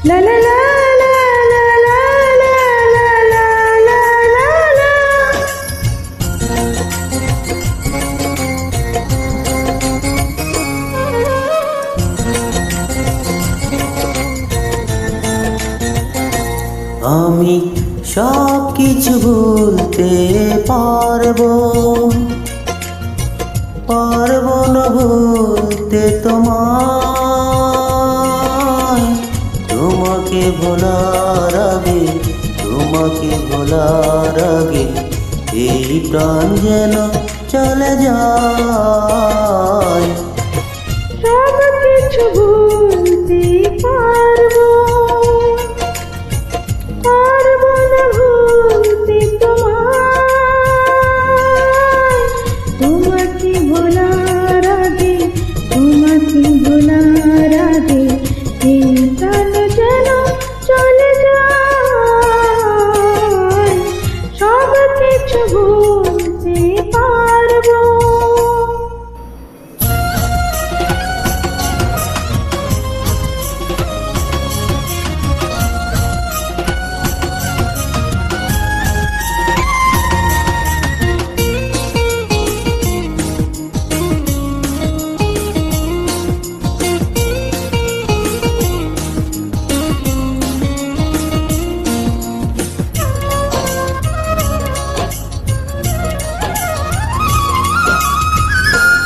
লা লা লা লা লা লা লা লা লা লা লা লা। আমি সব কিছু ভুলতে পারবো, পারবো না ভুলতে তোমায়। তোমাকে ভোলার আগে, তোমাকে ভোলার আগে এই প্রাণ যেন চলে যায়। সব কিছু ভুলতে পারবো, পারবো না ভুলতে তোমায়। তোমাকে ভোলার আগে, তোমাকে ভোলার আগে এই প্রাণ যেন চলে যায়। সব কিছু ভুলতে পারবো।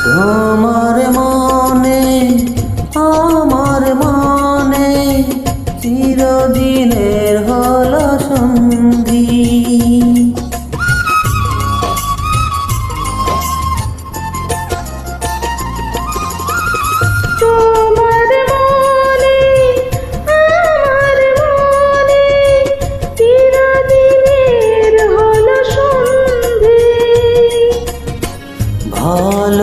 তোমার মনে আমার মনে চিরদিনের হলো সন্ধি। তোমার মনে আমার মনে চিরদিনের হলো সন্ধি।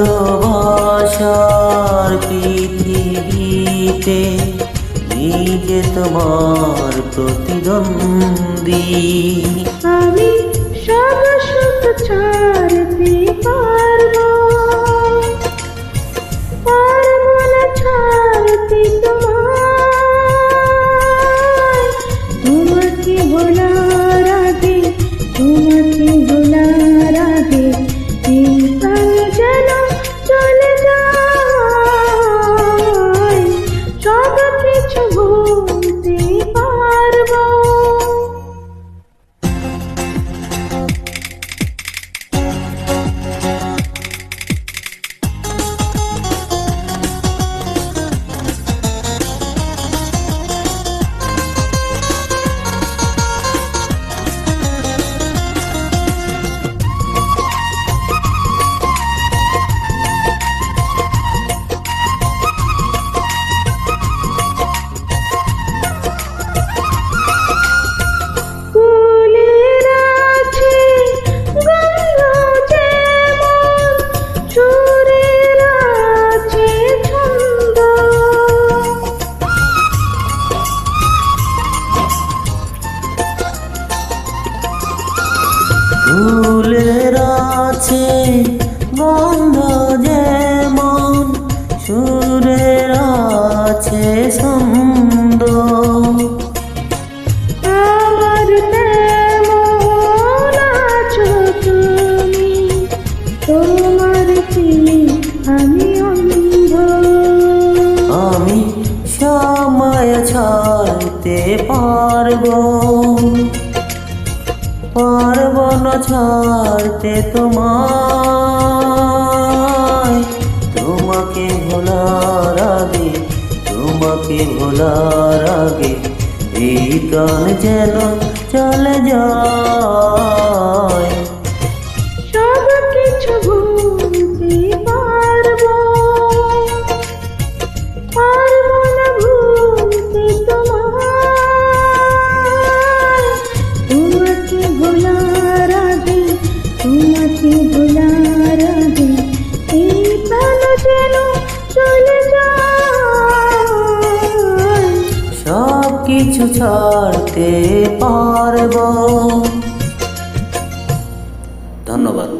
ভালোবাসার পৃথিবীতে নিজে তোমার প্রতিদ্বন্দ্বী। আমি সব সুখ ছাড়তে পারবো, পারবো না ছাড়তে তোমায়। তোমাকে ভোলার আগে, তোমাকে ভোলার আগে এই প্রাণ যেন চলে যায়। সব কিছু ভুলতে পারবো। ফুলের আছে গন্ধ যেমন, সুরের আছে ছন্দ। ফুলের আছে গন্ধ যেমন, সুরের আছে ছন্দ। আমার তেমন আছো তুমি, তোমার চিনি আমি অন্ধ। আমি সময় ছাড়তে পারবো, পারবো না ছাড়তে তোমায়। তোমাকে ভোলার আগে, তোমাকে ভোলার আগে এই প্রাণ যেন চলে যায়। সব কিছু ভুলতে পারবো, পারবো না ভুলতে তোমায়। তোমাকে ভোলার আগে, তোমাকে ভোলার আগে এই প্রাণ যেন চলে যায়। সব কিছু ছাড়তে পারবো। ধন্যবাদ।